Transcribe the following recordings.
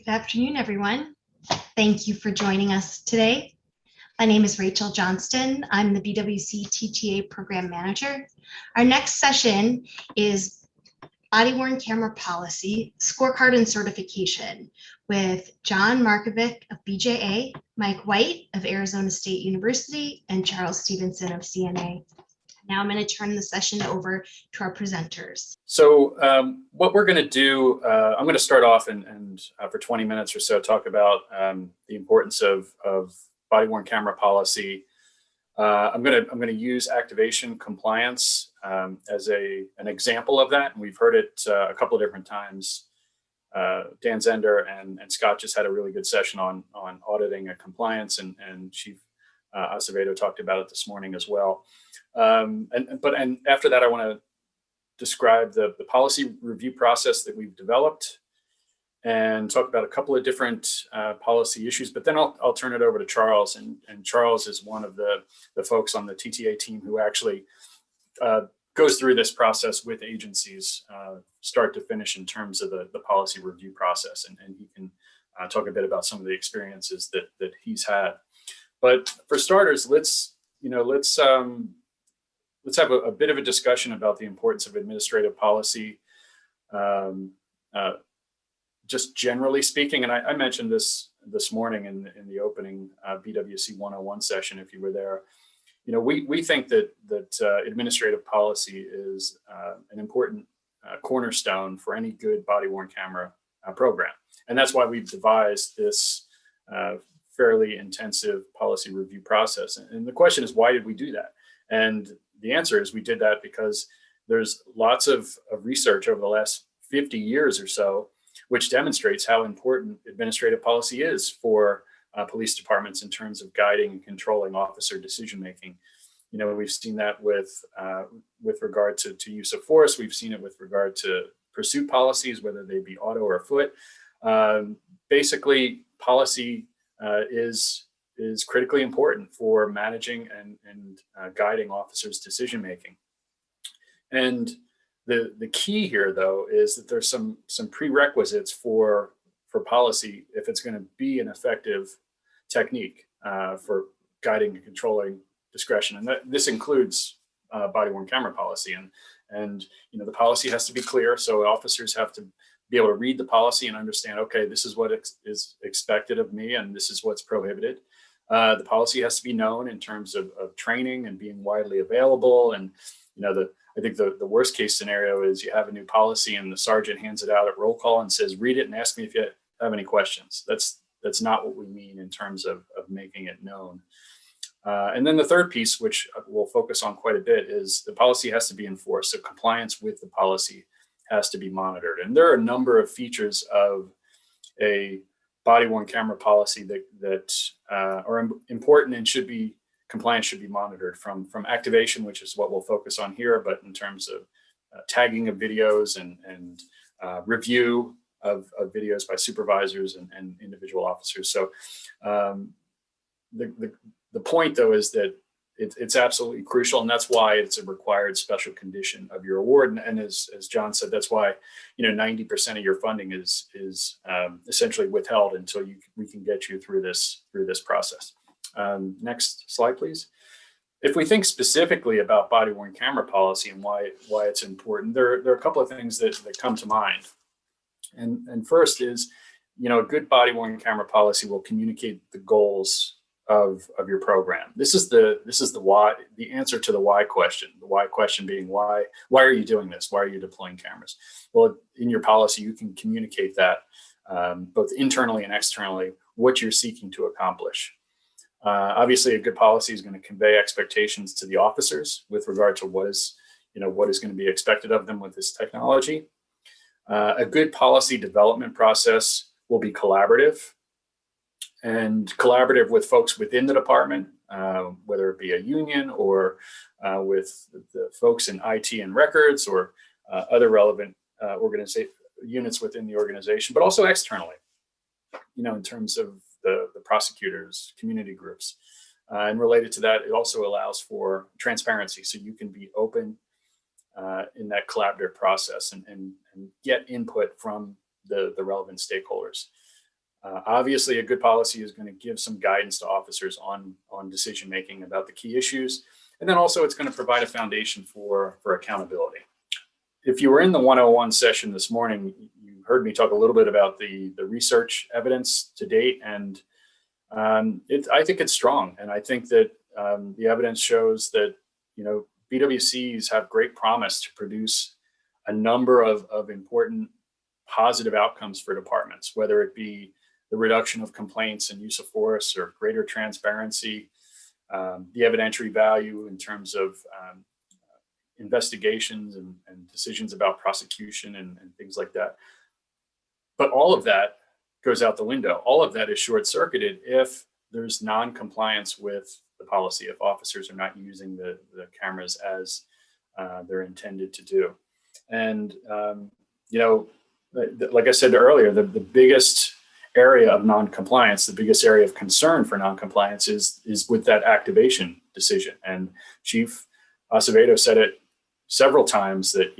Good afternoon, everyone. Thank you for joining us today. My name is Rachel Johnston. I'm the BWC TTA Program Manager. Our next session is Body-worn camera policy, scorecard and certification with John Markovic of BJA, Mike White of Arizona State University, and Charles Stevenson of CNA. Now I'm going to turn the session over to our presenters. So what we're going to do, I'm going to start off and for 20 minutes or so talk about the importance of body-worn camera policy. I'm going to use activation compliance as an example of that, and we've heard it a couple of different times. Dan Zender and Scott just had a really good session on auditing and compliance, and Chief Acevedo talked about it this morning as well. And after that, I want to describe the policy review process that we've developed and talk about a couple of different policy issues. But then I'll turn it over to Charles, and Charles is one of the folks on the TTA team who actually goes through this process with agencies start to finish in terms of the policy review process, and he can talk a bit about some of the experiences that he's had. But for starters, let's have a bit of a discussion about the importance of administrative policy, just generally speaking. And I mentioned this morning in the opening BWC 101 session, if you were there. We think that administrative policy is an important cornerstone for any good body-worn camera program. And that's why we've devised this fairly intensive policy review process. And the question is, why did we do that? And the answer is we did that because there's lots of research over the last 50 years or so, which demonstrates how important administrative policy is for police departments in terms of guiding and controlling officer decision-making. We've seen that with regard to use of force. We've seen it with regard to pursuit policies, whether they be auto or foot. Basically, policy is critically important for managing and guiding officers' decision-making. And the key here, though, is that there's some prerequisites for policy if it's going to be an effective technique for guiding and controlling discretion. And this includes body-worn camera policy. And the policy has to be clear, so officers have to be able to read the policy and understand, okay, this is what is expected of me, and this is what's prohibited. The policy has to be known in terms of training and being widely available. And I think the worst case scenario is you have a new policy and the sergeant hands it out at roll call and says, read it and ask me if you have any questions. That's not what we mean in terms of making it known. And then the third piece, which we'll focus on quite a bit, is the policy has to be enforced. So compliance with the policy has to be monitored. And there are a number of features of a body-worn camera policy that are important and compliance should be monitored from activation, which is what we'll focus on here, but in terms of tagging of videos and review of videos by supervisors and individual officers. So the point, though, is that it's absolutely crucial, and that's why it's a required special condition of your award. And as John said, that's why 90% of your funding is essentially withheld until we can get you through this process. Next slide, please. If we think specifically about body-worn camera policy and why it's important, there are a couple of things that come to mind. And first is, a good body-worn camera policy will communicate the goals of your program. This is the why, the answer to the why question. The why question being why are you doing this? Why are you deploying cameras? Well, in your policy, you can communicate that both internally and externally, what you're seeking to accomplish. Obviously, a good policy is going to convey expectations to the officers with regard to what is going to be expected of them with this technology. A good policy development process will be collaborative with folks within the department, whether it be a union or with the folks in IT and records or other relevant units within the organization, but also externally, in terms of the prosecutors, community groups. And related to that, it also allows for transparency, so you can be open in that collaborative process and get input from the relevant stakeholders. Obviously, a good policy is going to give some guidance to officers on decision making about the key issues, and then also it's going to provide a foundation for accountability. If you were in the 101 session this morning, you heard me talk a little bit about the research evidence to date, and I think it's strong, and I think that the evidence shows that BWCs have great promise to produce a number of important positive outcomes for departments, whether it be the reduction of complaints and use of force or greater transparency, the evidentiary value in terms of investigations and decisions about prosecution and things like that. But all of that goes out the window. All of that is short-circuited if there's non-compliance with the policy, if officers are not using the cameras as they're intended to do. And, like I said earlier, the biggest area of non-compliance, the biggest area of concern for non-compliance is with that activation decision. And Chief Acevedo said it several times that,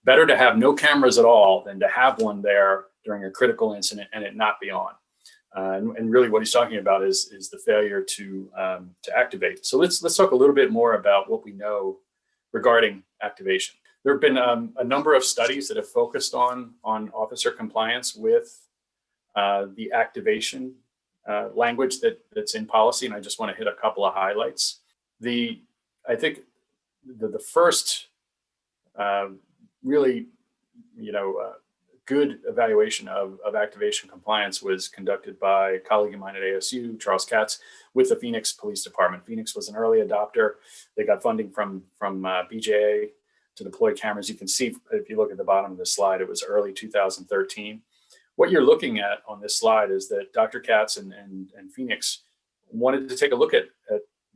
better to have no cameras at all than to have one there during a critical incident and it not be on. And really what he's talking about is the failure to activate. So let's talk a little bit more about what we know regarding activation. There have been a number of studies that have focused on officer compliance with the activation language that's in policy, and I just want to hit a couple of highlights. I think the first really good evaluation of activation compliance was conducted by a colleague of mine at ASU, Charles Katz, with the Phoenix Police Department. Phoenix was an early adopter. They got funding from BJA to deploy cameras. You can see if you look at the bottom of the slide, it was early 2013. What you're looking at on this slide is that Dr. Katz and Phoenix wanted to take a look at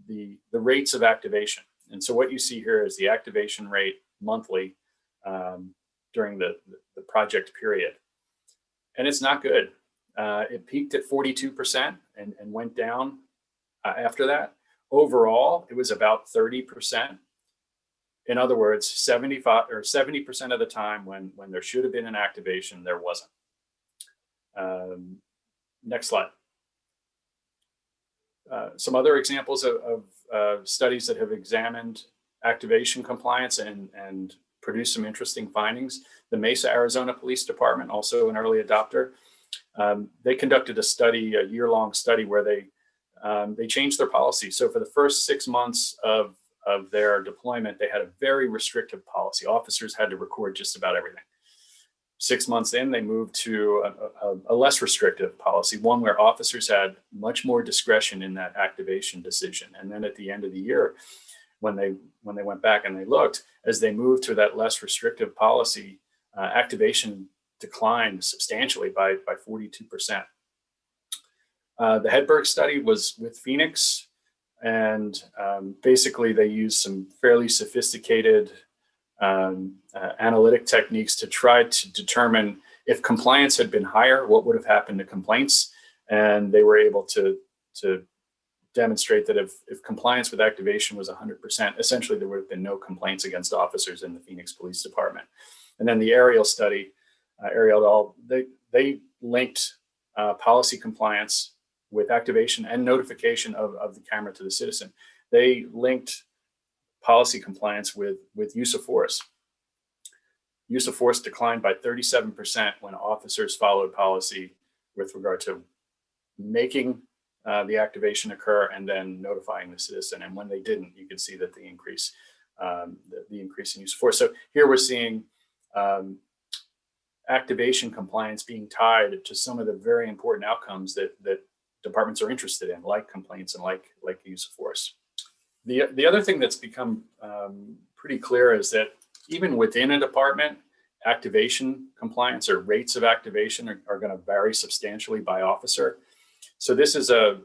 the rates of activation. And so what you see here is the activation rate monthly during the project period. And it's not good. It peaked at 42% and went down after that. Overall, it was about 30%. In other words, 70% of the time when there should have been an activation, there wasn't. Next slide. Some other examples of studies that have examined activation compliance and produced some interesting findings. The Mesa, Arizona Police Department, also an early adopter, they conducted a year-long study where they changed their policy. So for the first 6 months of their deployment, they had a very restrictive policy. Officers had to record just about everything. 6 months in, they moved to a less restrictive policy, one where officers had much more discretion in that activation decision. And then at the end of the year, when they went back and they looked, as they moved to that less restrictive policy, activation declined substantially by 42%. The Hedberg study was with Phoenix, and basically they used some fairly sophisticated analytic techniques to try to determine if compliance had been higher, what would have happened to complaints. And they were able to demonstrate that if compliance with activation was 100%, essentially there would have been no complaints against officers in the Phoenix Police Department. And then the Ariel study, they linked policy compliance with activation and notification of the camera to the citizen. They linked policy compliance with use of force. Use of force declined by 37% when officers followed policy with regard to making the activation occur and then notifying the citizen. And when they didn't, you can see that the increase in use of force. So here we're seeing activation compliance being tied to some of the very important outcomes that departments are interested in, like complaints and like the use of force. The other thing that's become pretty clear is that even within a department, activation compliance or rates of activation are going to vary substantially by officer. So this is a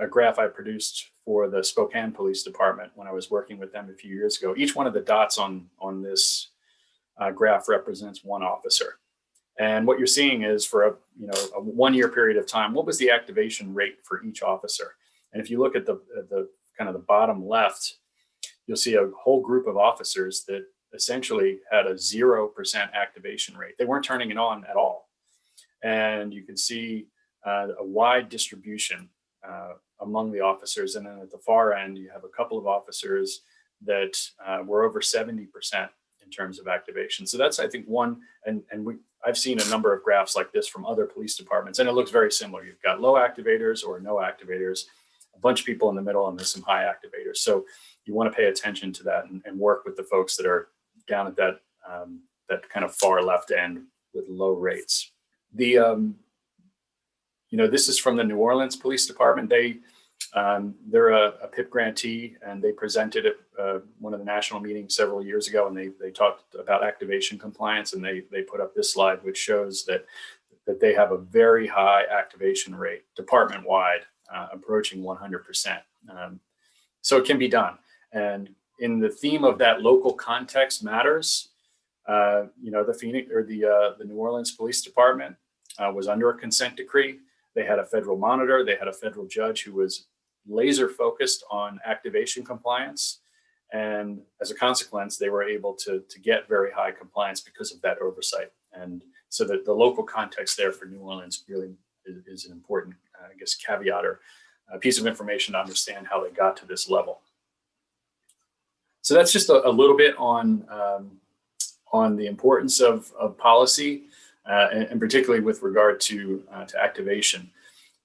graph I produced for the Spokane Police Department when I was working with them a few years ago. Each one of the dots on this graph represents one officer. And what you're seeing is for a 1 year period of time, what was the activation rate for each officer? And if you look at the kind of the bottom left, you'll see a whole group of officers that essentially had a 0% activation rate. They weren't turning it on at all. And you can see a wide distribution among the officers. And then at the far end, you have a couple of officers that were over 70% in terms of activation. So that's, I think, one, and I've seen a number of graphs like this from other police departments, and it looks very similar. You've got low activators or no activators, a bunch of people in the middle, and there's some high activators. So you want to pay attention to that and work with the folks that are down at that that kind of far left end with low rates. The this is from the New Orleans Police Department. They're a PIP grantee, and they presented at one of the national meetings several years ago, and they talked about activation compliance, and they put up this slide, which shows that they have a very high activation rate department-wide, approaching 100%. So it can be done. And in the theme of that local context matters, the Phoenix or the New Orleans Police Department was under a consent decree. They had a federal monitor. They had a federal judge who was laser focused on activation compliance. And as a consequence, they were able to get very high compliance because of that oversight. And so that the local context there for New Orleans really is an important, caveat or a piece of information to understand how they got to this level. So that's just a little bit on the importance of policy, and particularly with regard to activation.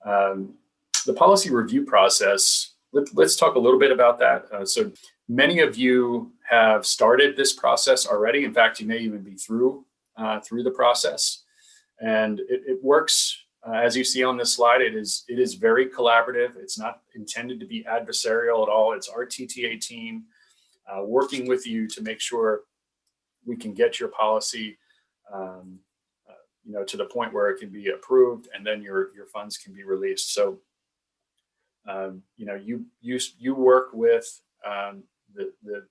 The policy review process, let's talk a little bit about that. So many of you have started this process already. In fact, you may even be through the process. And it works, as you see on this slide, it is very collaborative. It's not intended to be adversarial at all. It's our TTA team working with you to make sure we can get your policy to the point where it can be approved, and then your funds can be released. So you work with the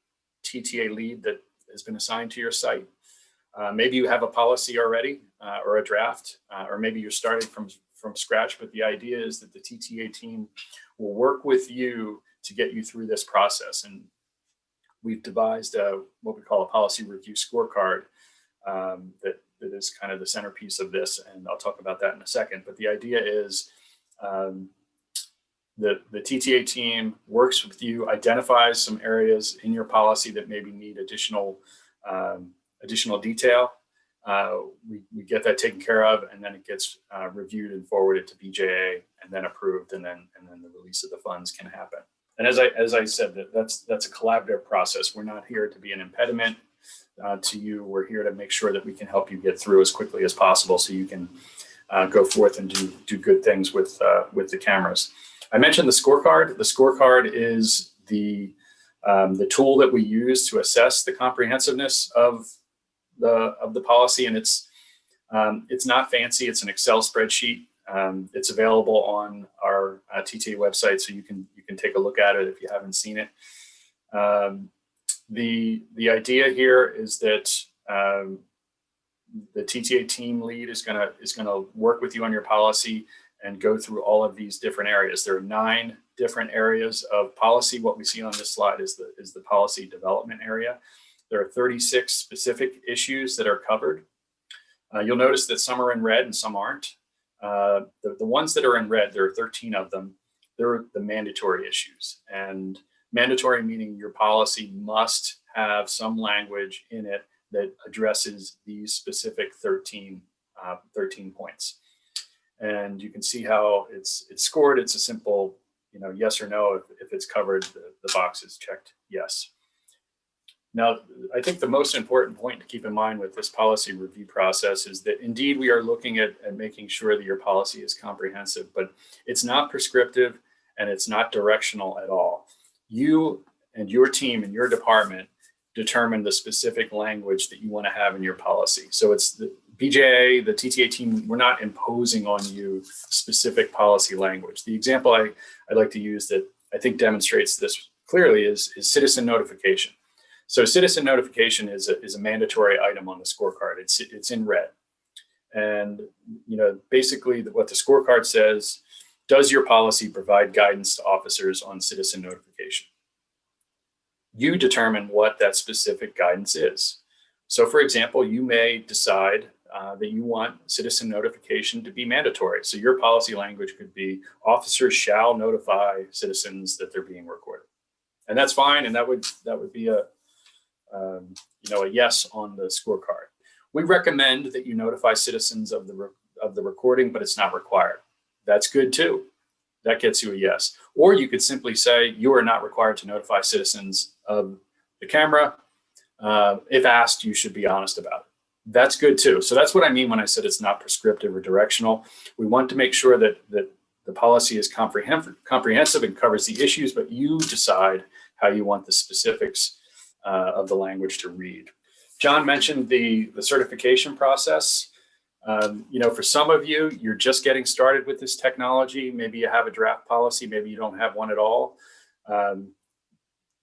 TTA lead that has been assigned to your site. Maybe you have a policy already or a draft, or maybe you're starting from scratch, but the idea is that the TTA team will work with you to get you through this process. And we've devised what we call a policy review scorecard that is kind of the centerpiece of this, and I'll talk about that in a second. But the idea is the TTA team works with you, identifies some areas in your policy that maybe need additional detail. We get that taken care of, and then it gets reviewed and forwarded to BJA, and then approved, and then the release of the funds can happen. And as I said, that's a collaborative process. We're not here to be an impediment to you. We're here to make sure that we can help you get through as quickly as possible, so you can go forth and do good things with the cameras. I mentioned the scorecard. The scorecard is the tool that we use to assess the comprehensiveness of the policy, and it's not fancy. It's an Excel spreadsheet. It's available on our TTA website, so you can take a look at it if you haven't seen it. The idea here is that the TTA team lead is gonna work with you on your policy and go through all of these different areas. There are 9 different areas of policy. What we see on this slide is the policy development area. There are 36 specific issues that are covered. You'll notice that some are in red and some aren't. The ones that are in red, there are 13 of them. They're the mandatory issues. And mandatory meaning your policy must have some language in it that addresses these specific 13 points. And you can see how it's scored. It's a simple, yes or no. If it's covered, the box is checked yes. Now, I think the most important point to keep in mind with this policy review process is that indeed we are looking at making sure that your policy is comprehensive, but it's not prescriptive and it's not directional at all. You and your team and your department determine the specific language that you want to have in your policy. So it's the BJA, the TTA team, we're not imposing on you specific policy language. The example I'd like to use that I think demonstrates this clearly is citizen notification. So citizen notification is a mandatory item on the scorecard. It's in red. And basically what the scorecard says, does your policy provide guidance to officers on citizen notification? You determine what that specific guidance is. So for example, you may decide that you want citizen notification to be mandatory. So your policy language could be officers shall notify citizens that they're being recorded, and that's fine. And that would be a a yes on the scorecard. We recommend that you notify citizens of the recording, but it's not required. That's good too. That gets you a yes. Or you could simply say you are not required to notify citizens of the camera. If asked, you should be honest about it. That's good too. So that's what I mean when I said it's not prescriptive or directional. We want to make sure that the policy is comprehensive and covers the issues, but you decide how you want the specifics of the language to read. John mentioned the certification process. For some of you, you're just getting started with this technology. Maybe you have a draft policy, maybe you don't have one at all.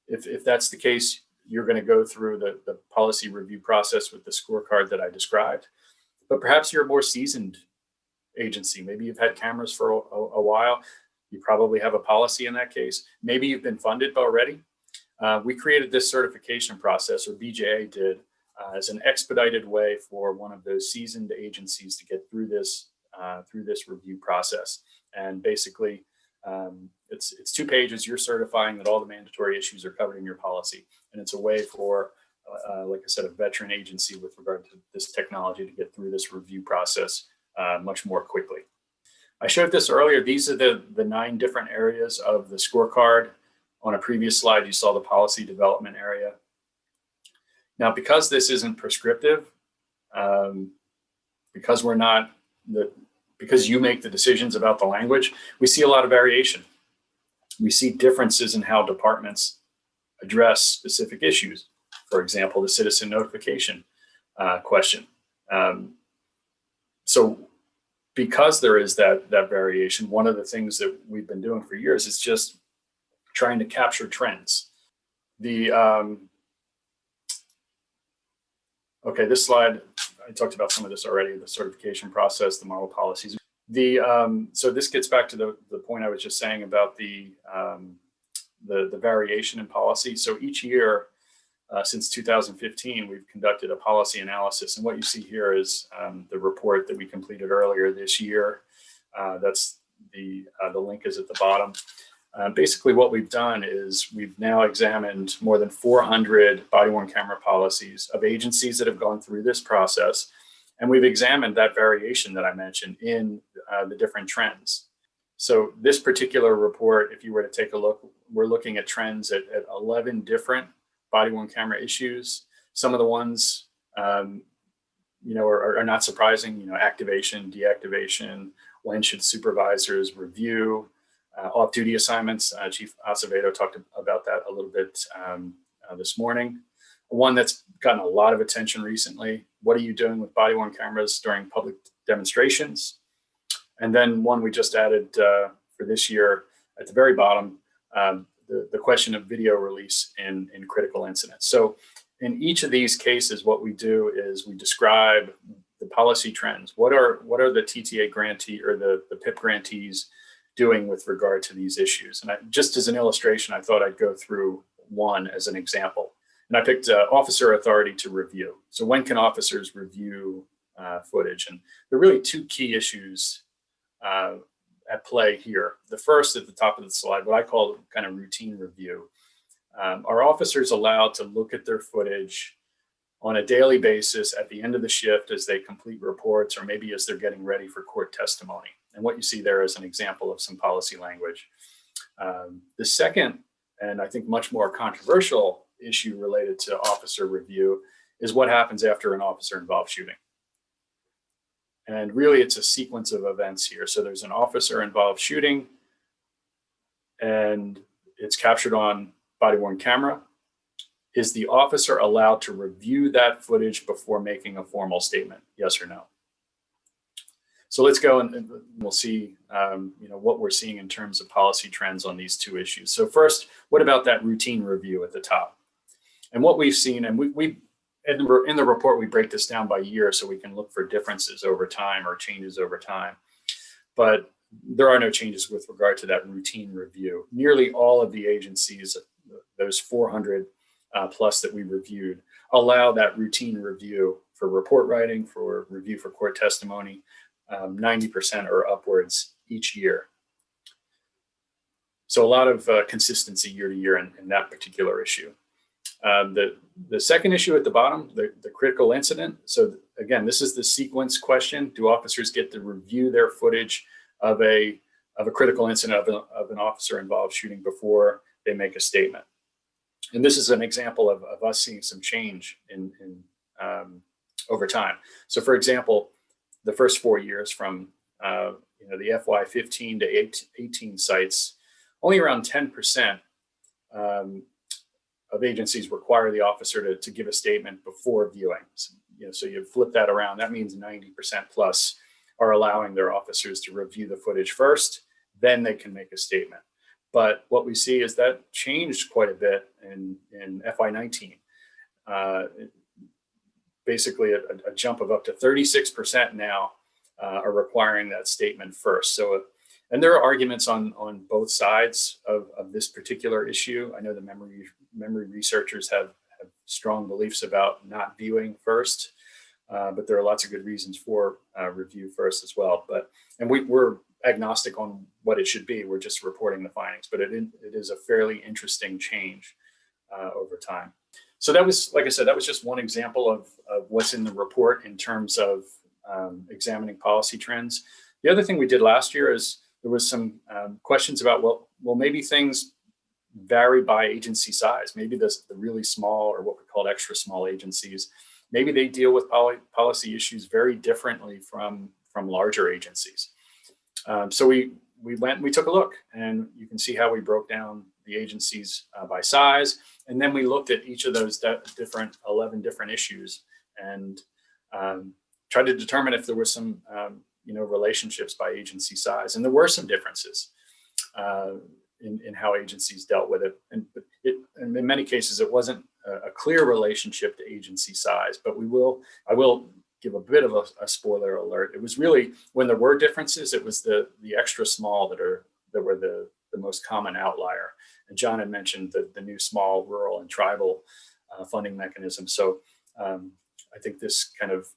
If that's the case, you're going to go through the policy review process with the scorecard that I described. But perhaps you're a more seasoned agency. Maybe you've had cameras for a while. You probably have a policy in that case. Maybe you've been funded already. We created this certification process, or BJA did, as an expedited way for one of those seasoned agencies to get through this review process. And basically, it's 2 pages. You're certifying that all the mandatory issues are covered in your policy, and it's a way for, like I said, a veteran agency with regard to this technology to get through this review process much more quickly. I showed this earlier. These are the 9 different areas of the scorecard. On a previous slide, you saw the policy development area. Now, because this isn't prescriptive, because you make the decisions about the language, we see a lot of variation. We see differences in how departments address specific issues. For example, the citizen notification question. So because there is that variation, one of the things that we've been doing for years is just trying to capture trends. Okay, this slide, I talked about some of this already, the certification process, the model policies. So this gets back to the point I was just saying about the variation in policy. So each year since 2015, we've conducted a policy analysis. And what you see here is the report that we completed earlier this year. That's the link is at the bottom. Basically, what we've done is we've now examined more than 400 body-worn camera policies of agencies that have gone through this process. And we've examined that variation that I mentioned in the different trends. So this particular report, if you were to take a look, we're looking at trends at 11 different body-worn camera issues. Some of the ones, are not surprising, activation, deactivation, when should supervisors review, off-duty assignments. Chief Acevedo talked about that a little bit this morning. One that's gotten a lot of attention recently: what are you doing with body-worn cameras during public demonstrations? And then one we just added for this year at the very bottom, the question of video release in critical incidents. So in each of these cases, what we do is we describe the policy trends. What are the TTA grantee or the PIP grantees doing with regard to these issues? And just as an illustration, I thought I'd go through one as an example. And I picked officer authority to review. So when can officers review footage? And there are really 2 key issues at play here. The first at the top of the slide, what I call kind of routine review. Are officers allowed to look at their footage on a daily basis at the end of the shift as they complete reports, or maybe as they're getting ready for court testimony? And what you see there is an example of some policy language. The second, and I think much more controversial issue related to officer review, is what happens after an officer-involved shooting. And really, it's a sequence of events here. So there's an officer-involved shooting, and it's captured on body-worn camera. Is the officer allowed to review that footage before making a formal statement? Yes or no? So let's go and we'll see what we're seeing in terms of policy trends on these 2 issues. So first, what about that routine review at the top? And what we've seen, and we in the report, we break this down by year so we can look for differences over time or changes over time. But there are no changes with regard to that routine review. Nearly all of the agencies, those 400 plus that we reviewed, allow that routine review for report writing, for review for court testimony, 90% or upwards each year. So a lot of consistency year to year in that particular issue. The second issue at the bottom, the critical incident. So again, this is the sequence question. Do officers get to review their footage of a critical incident of an officer involved shooting before they make a statement? And this is an example of us seeing some change in over time. So for example, the first 4 years from the FY15 to 18 sites, only around 10% of agencies require the officer to give a statement before viewing. So you flip that around, that means 90% plus are allowing their officers to review the footage first, then they can make a statement. But what we see is that changed quite a bit in FY19. Basically a jump of up to 36% now are requiring that statement first. So, and there are arguments on both sides of this particular issue. I know the memory researchers have strong beliefs about not viewing first, but there are lots of good reasons for review first as well. And we're agnostic on what it should be. We're just reporting the findings, but it is a fairly interesting change over time. So that was, like I said, that was just one example of what's in the report in terms of examining policy trends. The other thing we did last year is there was some questions about, well, maybe things vary by agency size. Maybe the really small, or what we call extra small agencies, maybe they deal with policy issues very differently from larger agencies. So we took a look, and you can see how we broke down the agencies by size. And then we looked at each of those 11 different issues and tried to determine if there were some relationships by agency size. And there were some differences in how agencies dealt with it. And in many cases, it wasn't a clear relationship to agency size, but I will give a bit of a spoiler alert. It was really, when there were differences, it was the extra small that were the most common outlier. And John had mentioned the new small, rural, and tribal funding mechanism. So I think this kind of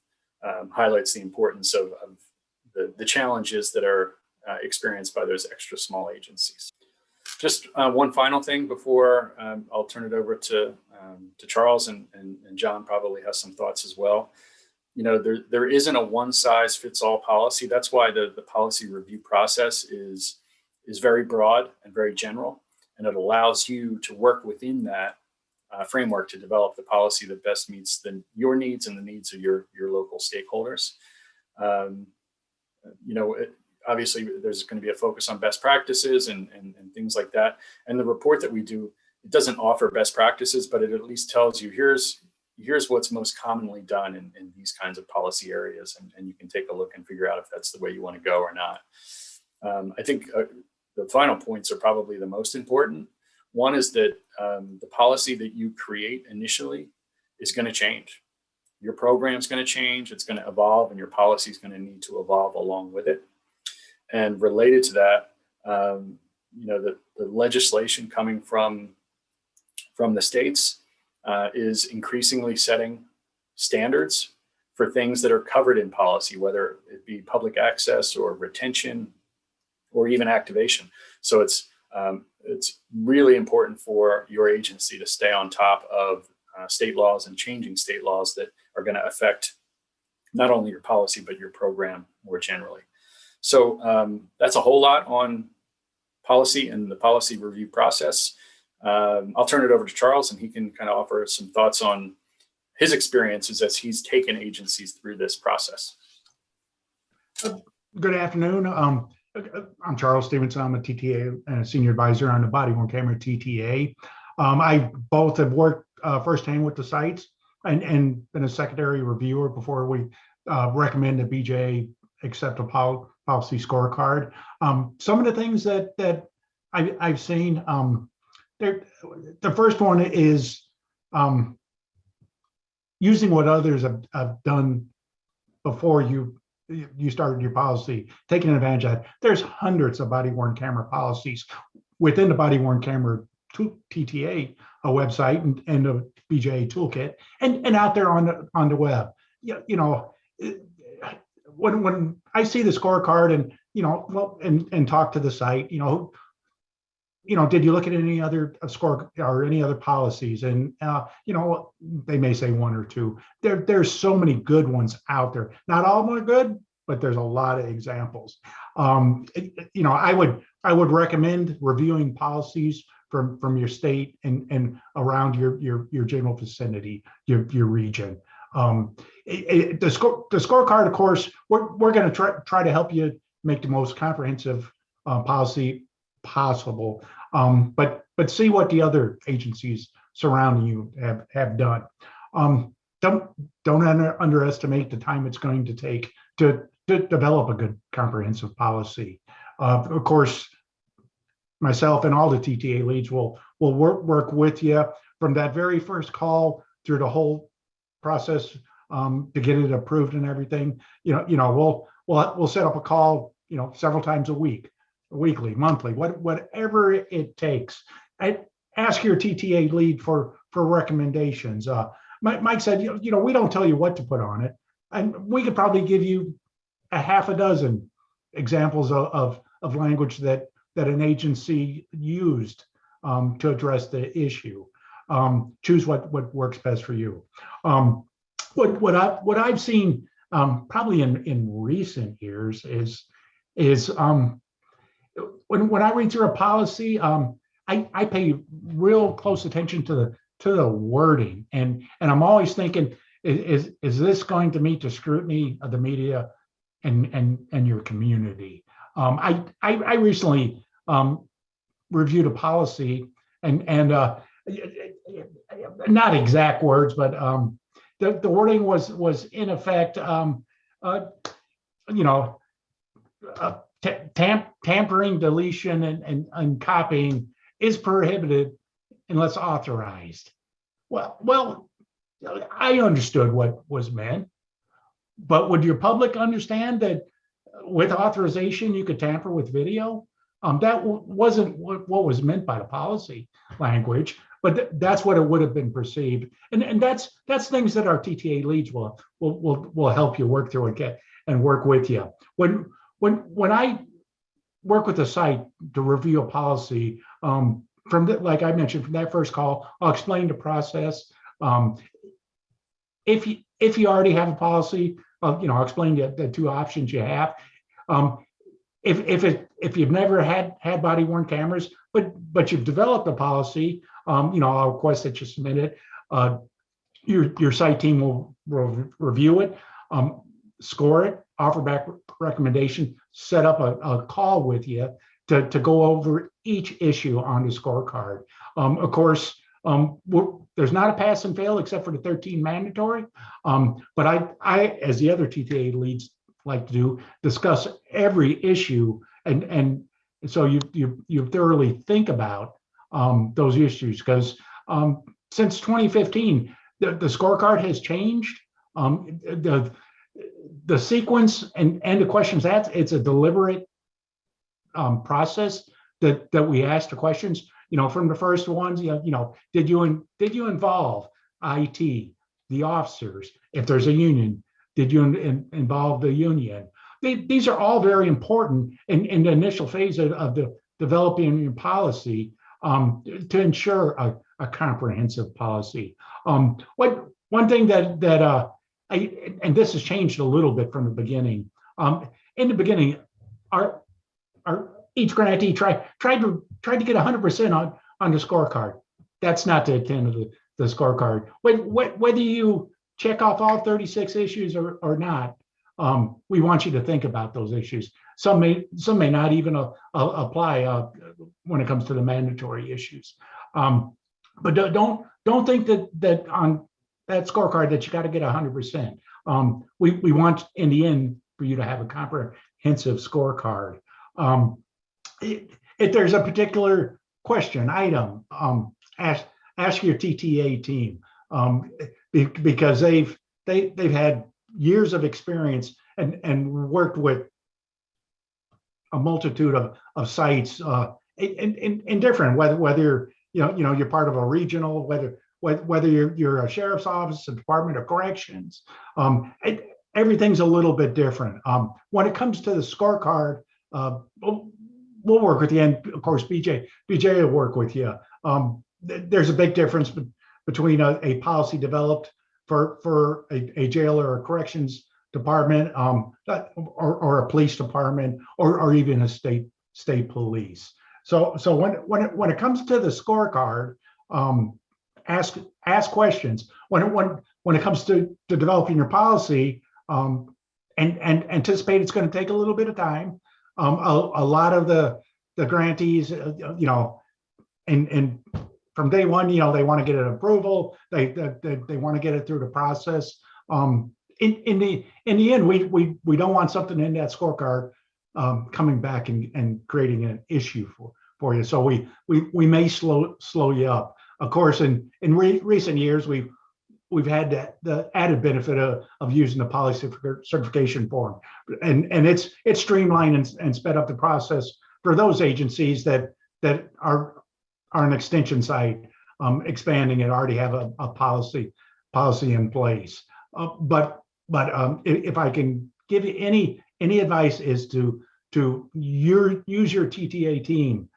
highlights the importance of the challenges that are experienced by those extra small agencies. Just one final thing before I'll turn it over to Charles, and John probably has some thoughts as well. There isn't a one-size-fits-all policy. That's why the policy review process is very broad and very general, and it allows you to work within that framework to develop the policy that best meets your needs and the needs of your local stakeholders. Obviously, there's going to be a focus on best practices and things like that. And the report that we do, it doesn't offer best practices, but it at least tells you here's what's most commonly done in these kinds of policy areas, and you can take a look and figure out if that's the way you want to go or not. I think the final points are probably the most important. One is that the policy that you create initially is going to change. Your program's going to change, it's going to evolve, and your policy is going to need to evolve along with it. And related to that, the legislation coming from the states is increasingly setting standards for things that are covered in policy, whether it be public access or retention or even activation. So it's really important for your agency to stay on top of state laws and changing state laws that are going to affect not only your policy, but your program more generally. So that's a whole lot on policy and the policy review process. I'll turn it over to Charles, and he can kind of offer some thoughts on his experiences as he's taken agencies through this process. Good afternoon. I'm Charles Stevenson. I'm a TTA and a senior advisor on the body-worn camera TTA. I both have worked firsthand with the sites and been a secondary reviewer before we recommend the BJ accept a policy scorecard. Some of the things that I've seen, the first one is using what others have done before you started your policy, taking advantage of that. There's hundreds of body-worn camera policies within the body-worn camera TTA website and the BJA toolkit, and out there on the web. you know, when I see the scorecard and, well, and talk to the site, did you look at any other score or any other policies? And, they may say one or two. There's so many good ones out there. Not all of them are good, but there's a lot of examples. I would recommend reviewing policies from your state and around your general vicinity, your region. The scorecard, of course, we're going to try to help you make the most comprehensive policy possible. But see what the other agencies surrounding you have done. Don't underestimate the time it's going to take to develop a good comprehensive policy. Of course, myself and all the TTA leads will work with you from that very first call through the whole process to get it approved and everything. We'll set up a call, several times a week, weekly, monthly, whatever it takes. Ask your TTA lead for recommendations. Mike said, we don't tell you what to put on it, and we could probably give you a half a dozen examples of language that an agency used to address the issue. Choose what works best for you. What I've seen probably in recent years is when I read through a policy, I pay real close attention to the wording, and I'm always thinking, is this going to meet the scrutiny of the media and your community? I recently reviewed a policy and not exact words, but the wording was in effect, tampering, deletion, and copying is prohibited unless authorized. Well, I understood what was meant, but would your public understand that with authorization you could tamper with video? That wasn't what was meant by the policy language, but that's what it would have been perceived, and that's things that our TTA leads will help you work through and work with you. When I work with a site to review a policy, like I mentioned, from that first call, I'll explain the process. If you already have a policy, I'll explain the two options you have. If you've never had body worn cameras, but you've developed a policy, I'll request that you submit it. Your site team will review it, score it, offer back recommendation, set up a call with you to go over each issue on the scorecard. Of course, there's not a pass and fail except for the 13 mandatory. But I, as the other TTA leads like to do, discuss every issue and so you thoroughly think about those issues, because since 2015 the scorecard has changed. The sequence and the questions, it's a deliberate process that we ask the questions. From the first ones, did you involve IT, the officers? If there's a union, did you involve the union? These are all very important in the initial phase of developing your policy to ensure a comprehensive policy. One thing that and this has changed a little bit from the beginning. In the beginning, each grantee tried to get 100% on the scorecard. That's not the intent of the scorecard. Whether you check off all 36 issues or not, we want you to think about those issues. Some may not even apply when it comes to the mandatory issues. But don't think that on that scorecard that you got to get 100%. We want in the end for you to have a comprehensive scorecard. If there's a particular question, item, ask your TTA team, because they've had years of experience and worked with a multitude of sites in different, whether you're part of a regional, whether whether you're a sheriff's office, a Department of Corrections, everything's a little bit different. When it comes to the scorecard, we'll work with you, and of course, BJ will work with you. There's a big difference between a policy developed for a jail or a corrections department, or a police department, or even a state police. So when it comes to the scorecard, ask questions. When it comes to developing your policy, and anticipate it's going to take a little bit of time. A lot of the grantees, and from day one, they want to get an approval. They want to get it through the process. In the end, we don't want something in that scorecard coming back and creating an issue for you. So we may slow you up. Of course, in recent years, we've had the added benefit of using the policy certification form, and it's streamlined and sped up the process for those agencies that are an extension site, expanding and already have a policy in place. But if I can give you any advice, is to use your TTA team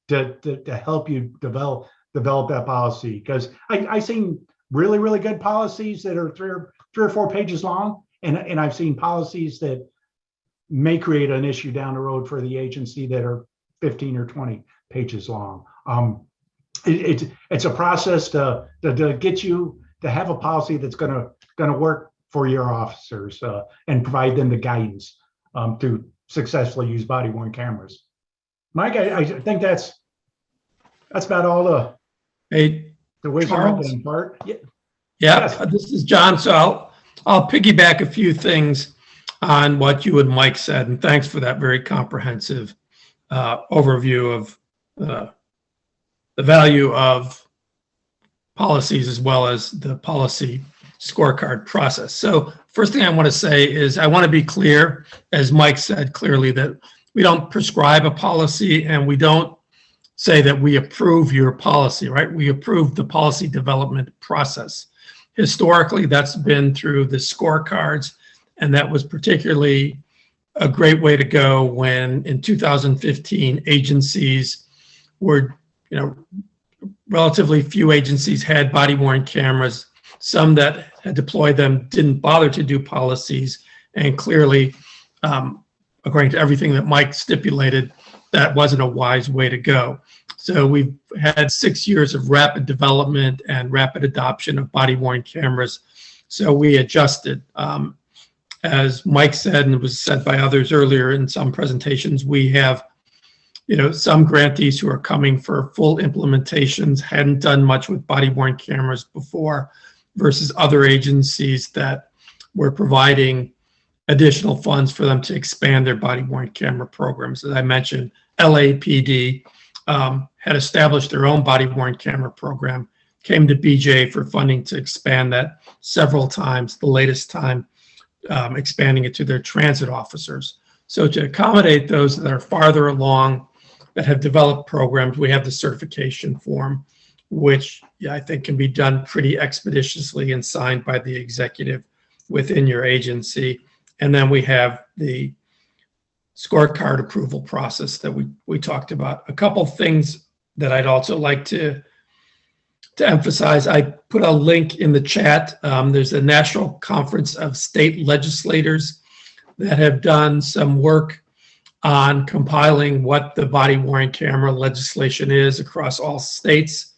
to help you develop that policy, because I've seen really good policies that are three or four pages long, and I've seen policies that may create an issue down the road for the agency that are 15 or 20 pages long. It's a process to get you to have a policy that's going to work for your officers, and provide them the guidance to successfully use body-worn cameras. Mike, I think that's about all the wisdom I can impart. Yeah. Yes. This is John. So I'll piggyback a few things on what you and Mike said, and thanks for that very comprehensive overview of the value of policies as well as the policy scorecard process. So first thing I want to say is I want to be clear, as Mike said clearly, that we don't prescribe a policy and we don't say that we approve your policy, right? We approve the policy development process. Historically, that's been through the scorecards, and that was particularly a great way to go when in 2015 agencies were, relatively few agencies had body-worn cameras. Some that had deployed them didn't bother to do policies, and clearly, according to everything that Mike stipulated, that wasn't a wise way to go. So we've had 6 years of rapid development and rapid adoption of body-worn cameras. So we adjusted. As Mike said, and it was said by others earlier in some presentations, we have, some grantees who are coming for full implementations, hadn't done much with body-worn cameras before, versus other agencies that were providing additional funds for them to expand their body-worn camera programs. As I mentioned, LAPD had established their own body-worn camera program, came to BJ for funding to expand that several times, the latest time expanding it to their transit officers. So to accommodate those that are farther along, that have developed programs, we have the certification form, which I think can be done pretty expeditiously and signed by the executive within your agency. And then we have the scorecard approval process that we talked about. A couple things that I'd also like to emphasize. I put a link in the chat. There's a National Conference of State Legislators that have done some work on compiling what the body-worn camera legislation is across all states.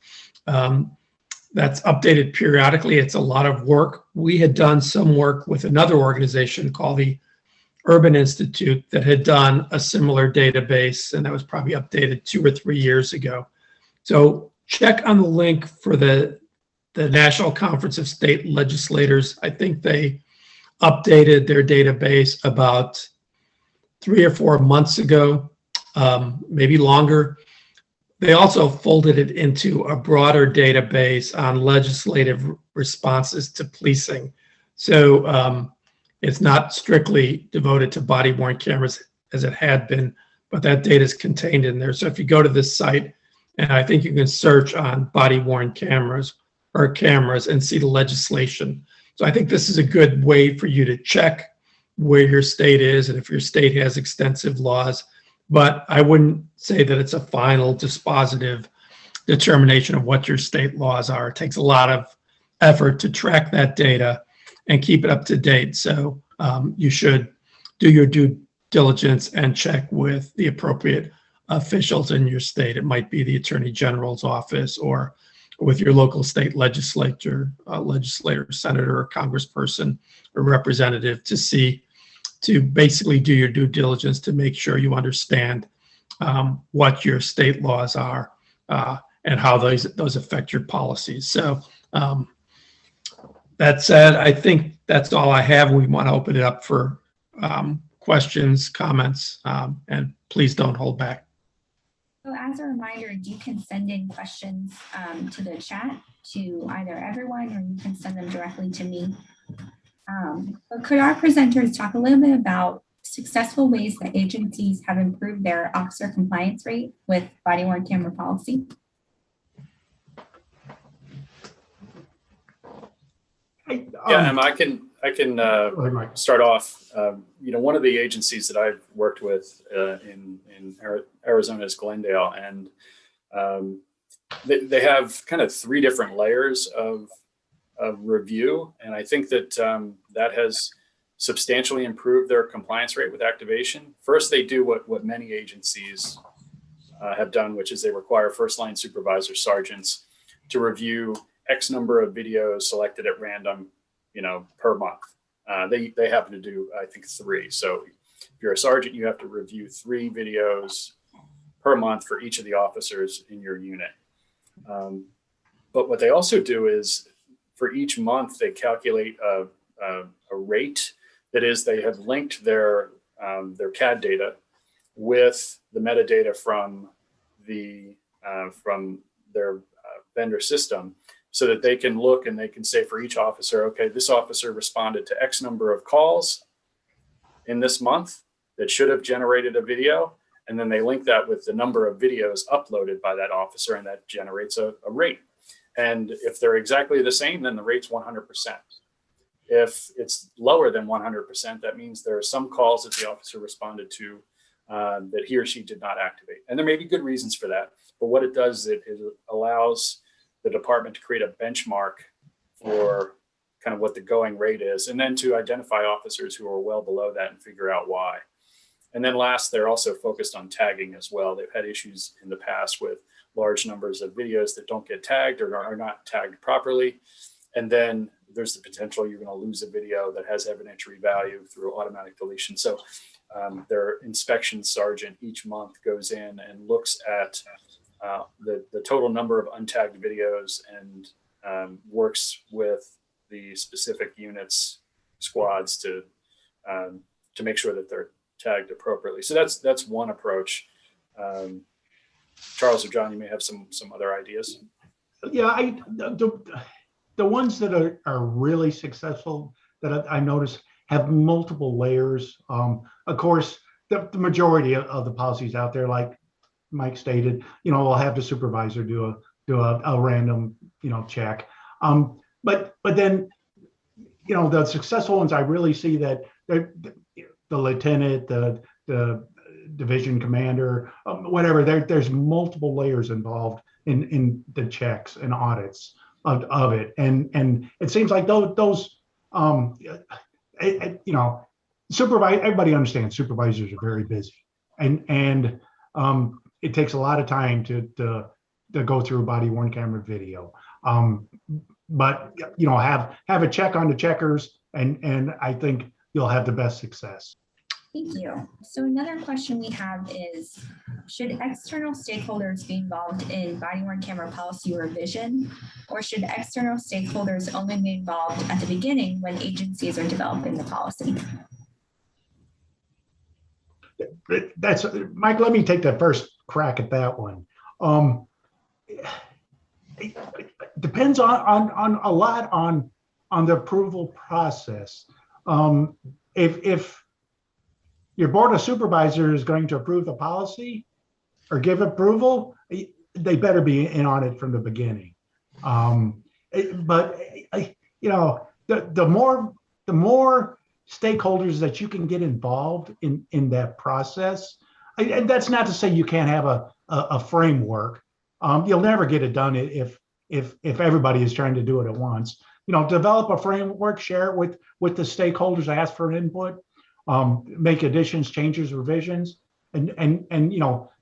That's updated periodically. It's a lot of work. We had done some work with another organization called the Urban Institute that had done a similar database, and that was probably updated 2 or 3 years ago. So check on the link for the National Conference of State Legislators. I think they updated their database about 3 or 4 months ago, maybe longer. They also folded it into a broader database on legislative responses to policing. So it's not strictly devoted to body-worn cameras as it had been, but that data is contained in there. So if you go to this site, and I think you can search on body-worn cameras, or cameras and see the legislation. So I think this is a good way for you to check where your state is and if your state has extensive laws. But I wouldn't say that it's a final dispositive determination of what your state laws are. It takes a lot of effort to track that data and keep it up to date. So you should do your due diligence and check with the appropriate officials in your state. It might be the Attorney General's office or with your local state legislator, senator, or congressperson or representative to basically do your due diligence to make sure you understand what your state laws are and how those affect your policies. So that said, I think that's all I have. We want to open it up for questions, comments, and please don't hold back. So as a reminder, you can send in questions to the chat to either everyone, or you can send them directly to me. But could our presenters talk a little bit about successful ways that agencies have improved their officer compliance rate with body-worn camera policy? Yeah, I can start off. One of the agencies that I've worked with in Arizona is Glendale, and they have kind of 3 different layers of review, and I think that that has substantially improved their compliance rate with activation. First, they do what many agencies have done, which is they require first-line supervisors, sergeants, to review X number of videos selected at random, per month. They happen to do, I think, 3. So if you're a sergeant, you have to review 3 videos per month for each of the officers in your unit. But what they also do is for each month, they calculate a rate. That is, they have linked their CAD data with the metadata from their vendor system, so that they can look and they can say for each officer, okay, this officer responded to X number of calls in this month that should have generated a video. And then they link that with the number of videos uploaded by that officer, and that generates a rate. And if they're exactly the same, then the rate's 100%. If it's lower than 100%, that means there are some calls that the officer responded to that he or she did not activate. And there may be good reasons for that. But what it does, it allows the department to create a benchmark for kind of what the going rate is, and then to identify officers who are well below that and figure out why. And then last, they're also focused on tagging as well. They've had issues in the past with large numbers of videos that don't get tagged or are not tagged properly. And then there's the potential you're going to lose a video that has evidentiary value through automatic deletion. So their inspection sergeant each month goes in and looks at the total number of untagged videos and works with the specific units, squads to make sure that they're tagged appropriately. So that's one approach. Charles or John, you may have some other ideas. Yeah, the ones that are really successful that I noticed have multiple layers. Of course, the majority of the policies out there, like Mike stated, we'll have the supervisor do a random, check. But then, the successful ones, I really see that the lieutenant, the division commander, whatever, there's multiple layers involved in the checks and audits of it. And it seems like those everybody understands supervisors are very busy, and it takes a lot of time to go through body-worn camera video. But have a check on the checkers, and I think you'll have the best success. Thank you. So another question we have is, should external stakeholders be involved in body-worn camera policy revision, or should external stakeholders only be involved at the beginning when agencies are developing the policy? That's Mike. Let me take the first crack at that one. It depends on a lot on the approval process. If your board of supervisors is going to approve the policy or give approval, they better be in on it from the beginning. but the more stakeholders that you can get involved in that process, and that's not to say you can't have a framework. You'll never get it done if everybody is trying to do it at once. Develop a framework, share it with the stakeholders, ask for input, make additions, changes, revisions, and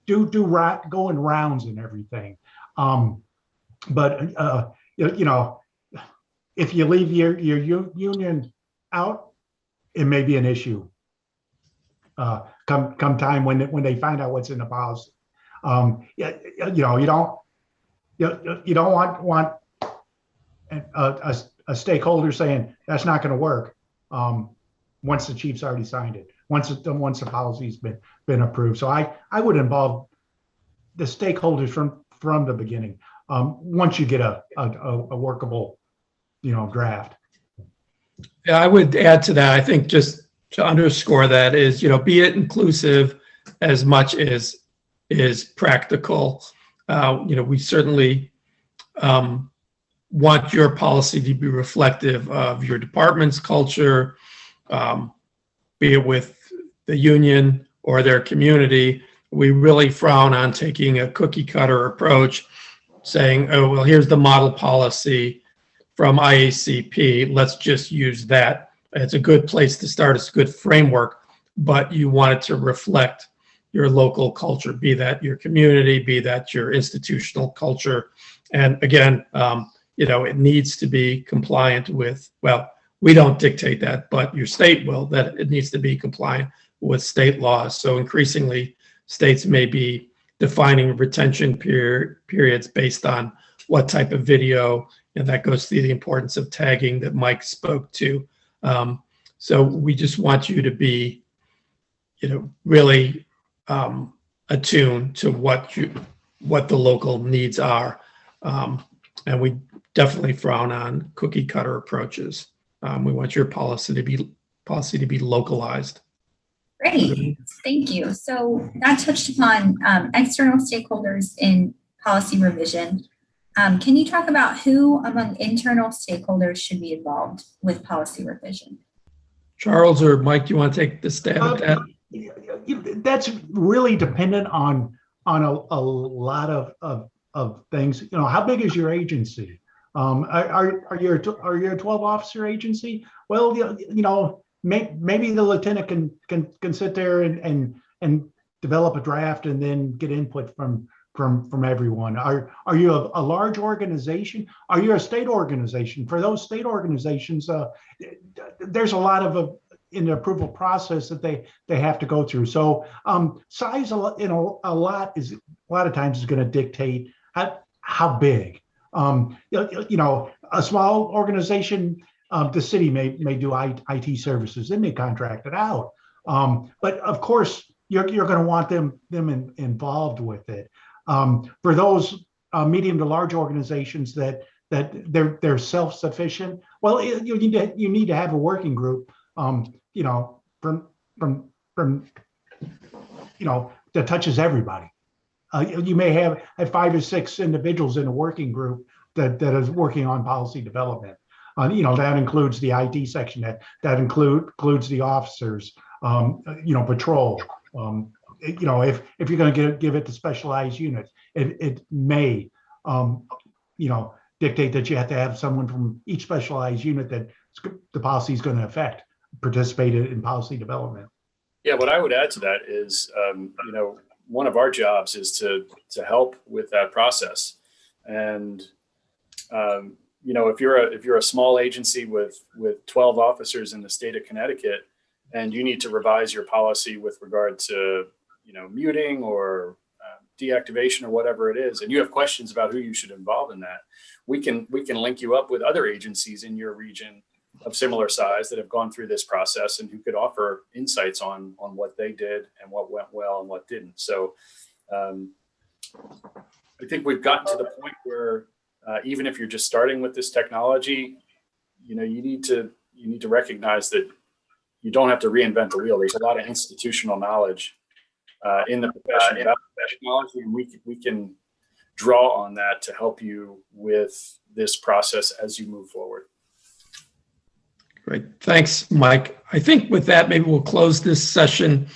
go in rounds and everything. But if you leave your union out, it may be an issue. Come time when they find out what's in the policy. You don't want a stakeholder saying that's not going to work once the chief's already signed it, once the policy's been approved. So I would involve the stakeholders from the beginning. Once you get a workable draft. Yeah, I would add to that. I think just to underscore that is, be it inclusive as much as is practical. We certainly want your policy to be reflective of your department's culture, be it with the union or their community. We really frown on taking a cookie cutter approach, saying, oh, well, here's the model policy from IACP. Let's just use that. It's a good place to start. It's a good framework, but you want it to reflect your local culture, be that your community, be that your institutional culture. And again, it needs to be compliant with, well, we don't dictate that, but your state will, that it needs to be compliant with state laws. So increasingly, states may be defining retention periods based on what type of video, and that goes to the importance of tagging that Mike spoke to. So we just want you to be, really attuned to what the local needs are, and we definitely frown on cookie cutter approaches. We want your policy to be localized. Great, thank you. So that touched upon external stakeholders in policy revision. Can you talk about who among internal stakeholders should be involved with policy revision? Charles or Mike, do you want to take the stab at that? That's really dependent on a lot of things. How big is your agency? Are you a 12 officer agency? Well, maybe the lieutenant can sit there and develop a draft and then get input from everyone. Are you a large organization? Are you a state organization? For those state organizations, there's a lot of in the approval process that they have to go through. So size a lot of times is going to dictate how big. A small organization, the city may do IT services. They may contract it out, but of course you're going to want them involved with it. For those medium to large organizations that they're self-sufficient, well, you need to have a working group, from that touches everybody. You may have 5 or 6 individuals in a working group that is working on policy development. That includes the IT section, that includes the officers, patrol. If you're going to give it to specialized units, it may, dictate that you have to have someone from each specialized unit that the policy is going to affect participate in policy development. Yeah, what I would add to that is, one of our jobs is to help with that process. And, if you're a small agency with 12 officers in the state of Connecticut, and you need to revise your policy with regard to, muting or deactivation or whatever it is, and you have questions about who you should involve in that, we can link you up with other agencies in your region of similar size that have gone through this process and who could offer insights on what they did and what went well and what didn't. So I think we've gotten to the point where even if you're just starting with this technology, you need to recognize that you don't have to reinvent the wheel. There's a lot of institutional knowledge in the profession about technology, and we can draw on that to help you with this process as you move forward. Great. Thanks, Mike. I think with that, maybe we'll close this session